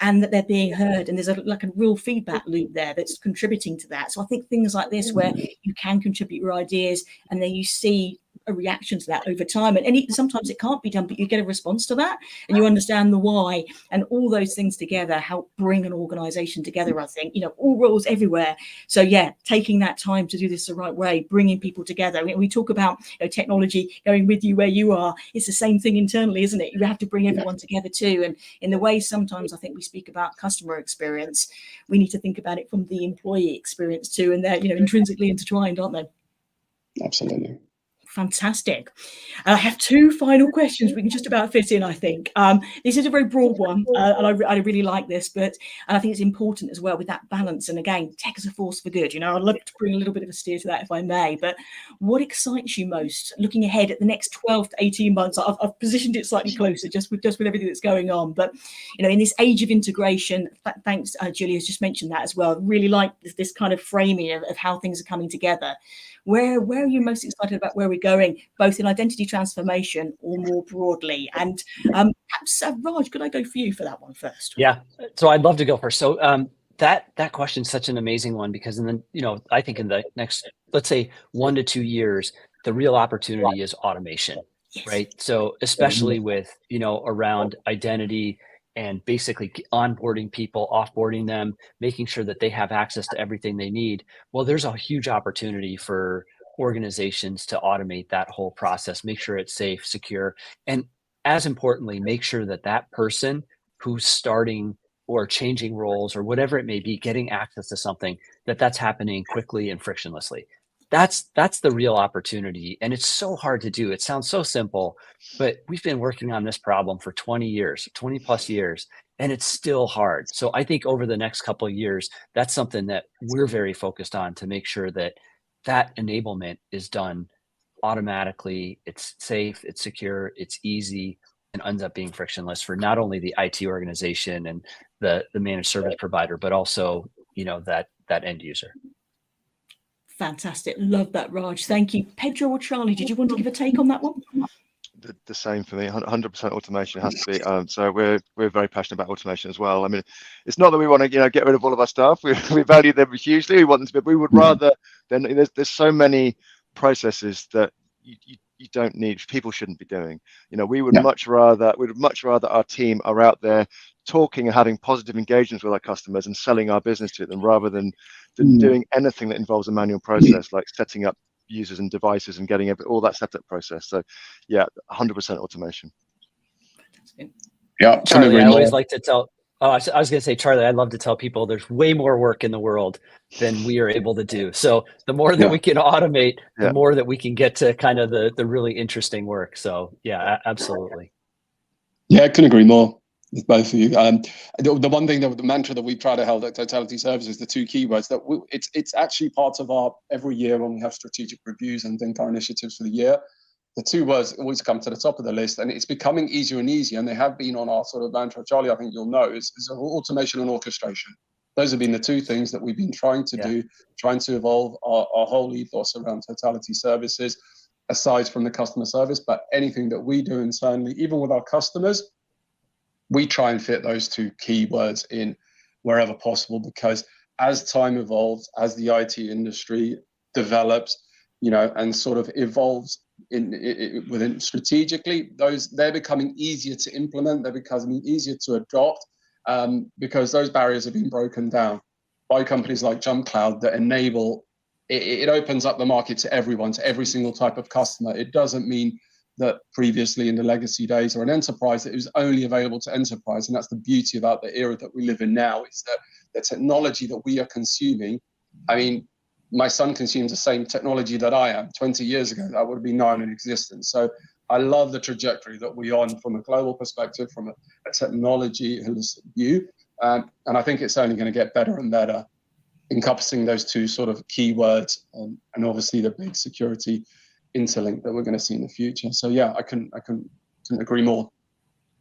and that they're being heard, and there's a real feedback loop there that's contributing to that. So I think things like this, where you can contribute your ideas and then you see a reaction to that over time, and sometimes it can't be done, but you get a response to that and you understand the why, and all those things together help bring an organization together. I think all roles everywhere. So yeah, taking that time to do this the right way, bringing people together. We talk about technology going with you where you are. It's the same thing internally, isn't it? You have to bring everyone together too, and in the way sometimes I think we speak about customer experience, we need to think about it from the employee experience too, and they're intrinsically intertwined, aren't they? Absolutely. Fantastic. I have two final questions we can just about fit in, I think. This is a very broad one, and I really like this, but I think it's important as well with that balance. And again, tech as a force for good. I'd love to bring a little bit of a steer to that if I may, but what excites you most looking ahead at the next 12 to 18 months? I've positioned it slightly closer just with everything that's going on, but in this age of integration, thanks, Julia's just mentioned that as well. Really like this kind of framing of how things are coming together. Where are you most excited about where we're going, both in identity transformation or more broadly? And perhaps, Raj, could I go for you for that one first? Yeah, so I'd love to go first. So that question is such an amazing one, because I think in the next, let's say 1 to 2 years, the real opportunity is automation, yes. Right? So especially with, around identity and basically onboarding people, offboarding them, making sure that they have access to everything they need. Well, there's a huge opportunity for organizations to automate that whole process, make sure it's safe, secure, and as importantly, make sure that that person who's starting or changing roles or whatever it may be, getting access to something, that's happening quickly and frictionlessly. That's the real opportunity. And it's so hard to do. It sounds so simple, but we've been working on this problem for 20 plus years, and it's still hard. So I think over the next couple of years, that's something that we're very focused on, to make sure that enablement is done automatically. It's safe, it's secure, it's easy, and ends up being frictionless for not only the IT organization and the managed service provider, but also, that end user. Fantastic. Love that, Raj. Thank you. Pedro or Charlie, did you want to give a take on that one? The same for me. 100% automation has to be. So we're very passionate about automation as well. I mean, it's not that we want to get rid of all of our staff. We value them hugely. We want them to be. But we would rather there's so many processes that you don't need. People shouldn't be doing. We would much rather our team are out there talking and having positive engagements with our customers and selling our business to them, rather than doing anything that involves a manual process, like setting up users and devices and getting all that setup process. So yeah, 100% automation. Yeah, Charlie, I always like to tell, I was going to say, Charlie, I'd love to tell people there's way more work in the world than we are able to do. So the more that we can automate, the more that we can get to kind of the really interesting work. So yeah, absolutely. Yeah, I couldn't agree more with both of you. The one thing, the mantra that we try to hold at Totality Services, the two keywords that it's actually part of our every year when we have strategic reviews and think our initiatives for the year. The two words always come to the top of the list, and it's becoming easier and easier. And they have been on our sort of mantra. Charlie, I think you'll know, is automation and orchestration. Those have been the two things that we've been trying to do, trying to evolve our whole ethos around Totality Services. aside from the customer service, but anything that we do internally, even with our customers, we try and fit those two keywords in wherever possible, because as time evolves, as the IT industry develops, and sort of evolves within strategically, they're becoming easier to implement, they're becoming easier to adopt, because those barriers have been broken down by companies like JumpCloud that enable it opens up the market to everyone, to every single type of customer. It doesn't mean that previously in the legacy days or an enterprise, that it was only available to enterprise. And that's the beauty about the era that we live in now, is that the technology that we are consuming, I mean, my son consumes the same technology that I am. 20 years ago, that would have been non in existence. So I love the trajectory that we're on from a global perspective, from a technology holistic view. And I think it's only going to get better and better, encompassing those two sort of keywords, and obviously the big security interlink that we're going to see in the future. So yeah, I couldn't agree more.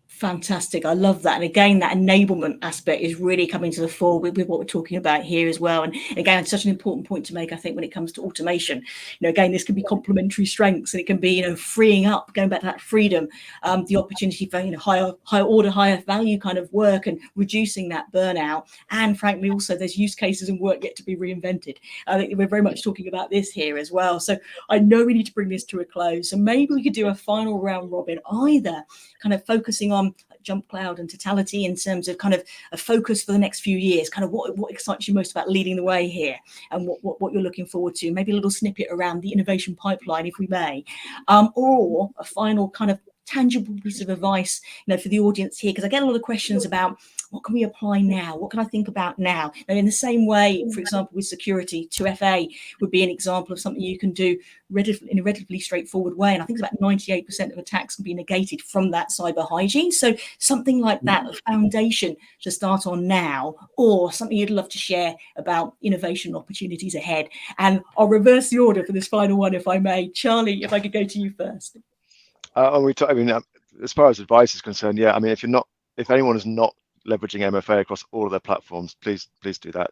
Fantastic. I love that. And again, that enablement aspect is really coming to the fore with what we're talking about here as well. And again, it's such an important point to make, I think, when it comes to automation. Again, this can be complementary strengths, and it can be, freeing up, going back to that freedom, the opportunity for, higher order, higher value kind of work, and reducing that burnout. And frankly, also there's use cases and work yet to be reinvented. I think we're very much talking about this here as well. So I know we need to bring this to a close. So maybe we could do a final round robin, either kind of focusing on JumpCloud and Totality in terms of kind of a focus for the next few years, kind of what excites you most about leading the way here, and what you're looking forward to, maybe a little snippet around the innovation pipeline, if we may, or a final kind of tangible piece of advice, for the audience here, because I get a lot of questions about what can we apply now, what can I think about now. And in the same way, for example, with security, 2FA would be an example of something you can do in a relatively straightforward way. And I think it's about 98% of attacks can be negated from that cyber hygiene. So something like that, a foundation to start on now, or something you'd love to share about innovation opportunities ahead. And I'll reverse the order for this final one, if I may. Charlie, if I could go to you first. As far as advice is concerned, yeah. I mean, if anyone is not leveraging MFA across all of their platforms, please do that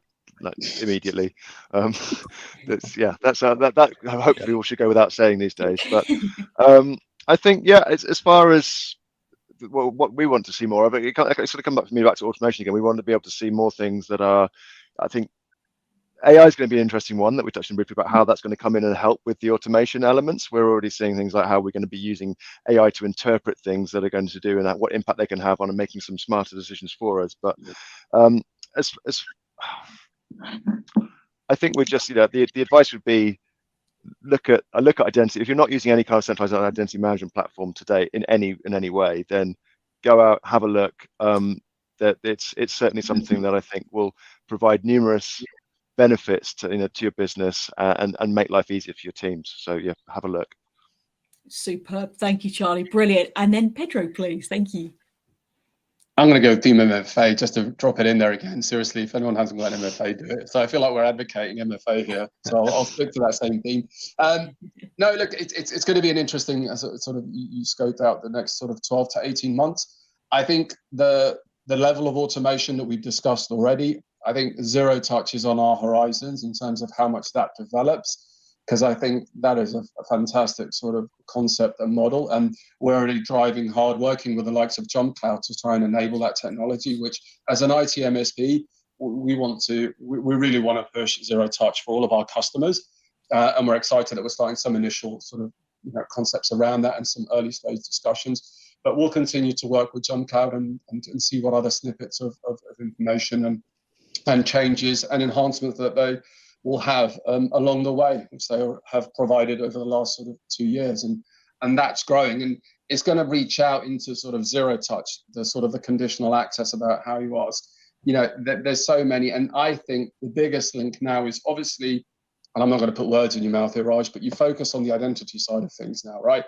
immediately. That's hopefully all should go without saying these days. But I think, as far as what we want to see more of, it sort of come back to automation again. We want to be able to see more things that are, I think, AI is going to be an interesting one that we touched on briefly about how that's going to come in and help with the automation elements. We're already seeing things like how we're going to be using AI to interpret things that are going to do, and what impact they can have on making some smarter decisions for us. But I think we just, the advice would be look at identity. If you're not using any kind of centralized identity management platform today in any way, then go out, have a look. That it's certainly something that I think will provide numerous benefits to your business, and make life easier for your teams. So yeah, have a look. Superb. Thank you, Charlie. Brilliant. And then Pedro, please. Thank you. I'm going to go with Team MFA, just to drop it in there again. Seriously, if anyone hasn't got an MFA, do it. So I feel like we're advocating MFA here. So I'll stick to that same theme. No, look, it's going to be an interesting sort of, you scoped out the next sort of 12 to 18 months. I think the level of automation that we've discussed already, I think zero touch is on our horizons in terms of how much that develops, because I think that is a fantastic sort of concept and model. And we're already driving hard, working with the likes of JumpCloud to try and enable that technology, which as an IT MSP, we really want to push zero touch for all of our customers. And we're excited that we're starting some initial sort of concepts around that and some early stage discussions. But we'll continue to work with JumpCloud and see what other snippets of information and changes and enhancements that they will have along the way, which they have provided over the last sort of 2 years. And that's growing. And it's going to reach out into sort of zero touch, the sort of the conditional access about how you ask. There's so many. And I think the biggest link now is obviously, and I'm not going to put words in your mouth here, Raj, but you focus on the identity side of things now, right?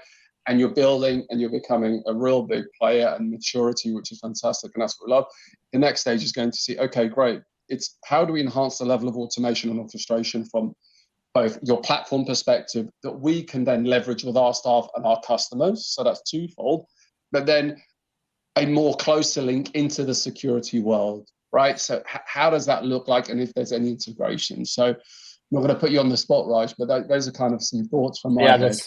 And you're building and you're becoming a real big player and maturity, which is fantastic. And that's what we love. The next stage is going to see, okay, great. It's how do we enhance the level of automation and orchestration from both your platform perspective that we can then leverage with our staff and our customers. So that's twofold, but then a more closer link into the security world, right? So how does that look like? And if there's any integration. So I'm not going to put you on the spot, Raj, but those are kind of some thoughts from my head.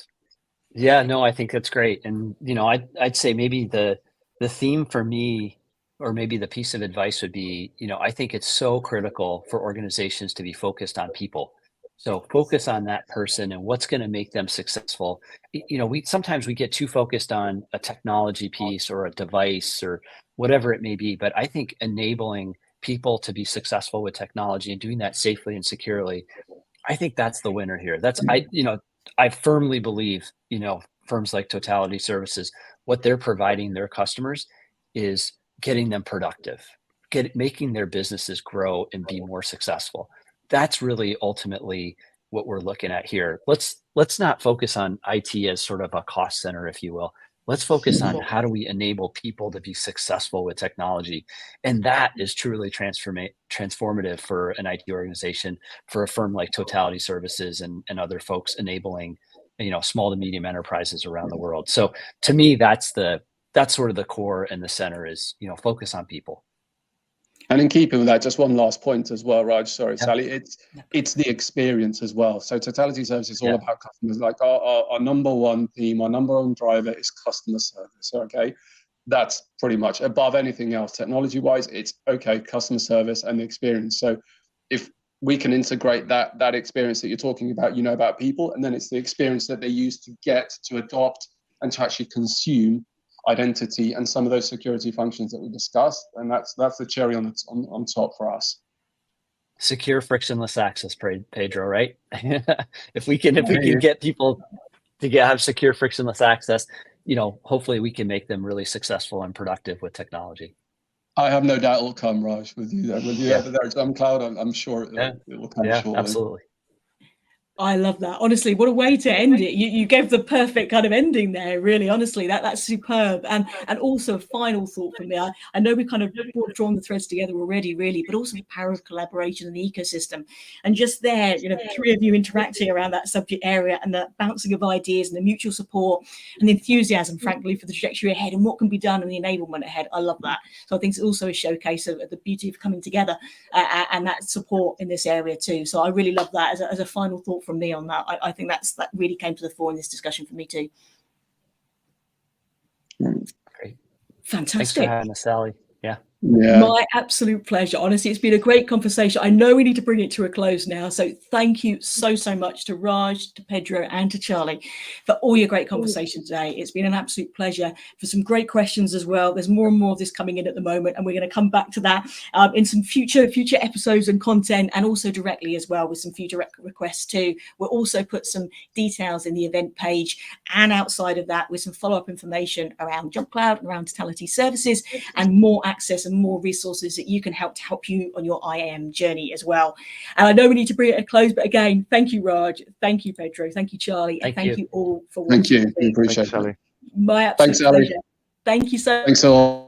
Yeah, no, I think that's great. And, you know, I'd say maybe the theme for me, or maybe the piece of advice would be, you know, I think it's so critical for organizations to be focused on people. So focus on that person and what's going to make them successful. You know, we sometimes we get too focused on a technology piece or a device or whatever it may be, but I think enabling people to be successful with technology and doing that safely and securely, I think that's the winner here. You know, I firmly believe, you know, firms like Totality Services, what they're providing their customers is getting them productive, making their businesses grow and be more successful. That's really ultimately what we're looking at here. Let's not focus on IT as sort of a cost center, if you will. Let's focus on how do we enable people to be successful with technology. And that is truly transformative for an IT organization, for a firm like Totality Services and other folks enabling, you know, small to medium enterprises around the world. So to me, that's sort of the core and the center is, you know, focus on people. And in keeping with that, just one last point as well, Raj. Sorry, Yeah. Sally. It's the experience as well. So Totality Service is all Yeah. about customers. Like our number one theme, our number one driver is customer service. Okay, that's pretty much above anything else. Technology-wise, it's okay, customer service and the experience. So if we can integrate that experience that you're talking about, you know, about people, and then it's the experience that they use to get to adopt and to actually consume identity and some of those security functions that we discussed, and that's the cherry on top for us. Secure, frictionless access, Pedro, right? if we can get people to have secure, frictionless access, you know, hopefully we can make them really successful and productive with technology. I have no doubt it'll come, Raj, with you there. With you over there at JumpCloud, I'm sure it will come shortly. Absolutely. I love that. Honestly, what a way to end it. You gave the perfect kind of ending there, really, honestly. That's superb. And also a final thought from me. I know we kind of drawn the threads together already, really, but also the power of collaboration and the ecosystem. And just there, you know, three of you interacting around that subject area and the bouncing of ideas and the mutual support and the enthusiasm, frankly, for the trajectory ahead and what can be done and the enablement ahead. I love that. So I think it's also a showcase of the beauty of coming together and that support in this area too. So I really love that as a final thought from me on that. I think that really came to the fore in this discussion for me too. Great. Fantastic. Thanks for having us, Sally. Yeah. My absolute pleasure. Honestly, it's been a great conversation. I know we need to bring it to a close now. So thank you so much to Raj, to Pedro, and to Charlie for all your great conversation today. It's been an absolute pleasure, for some great questions as well. There's more and more of this coming in at the moment, and we're going to come back to that in some future episodes and content, and also directly as well with some future requests too. We'll also put some details in the event page, and outside of that with some follow-up information around JumpCloud, around Totality Services, and more access and more resources that you can help you on your IAM journey as well. And I know we need to bring it to a close, but again, thank you, Raj, thank you, Pedro, thank you, Charlie, and thank you all for watching. Thank you. We appreciate it. My absolute pleasure. Thank you so much. Thanks all.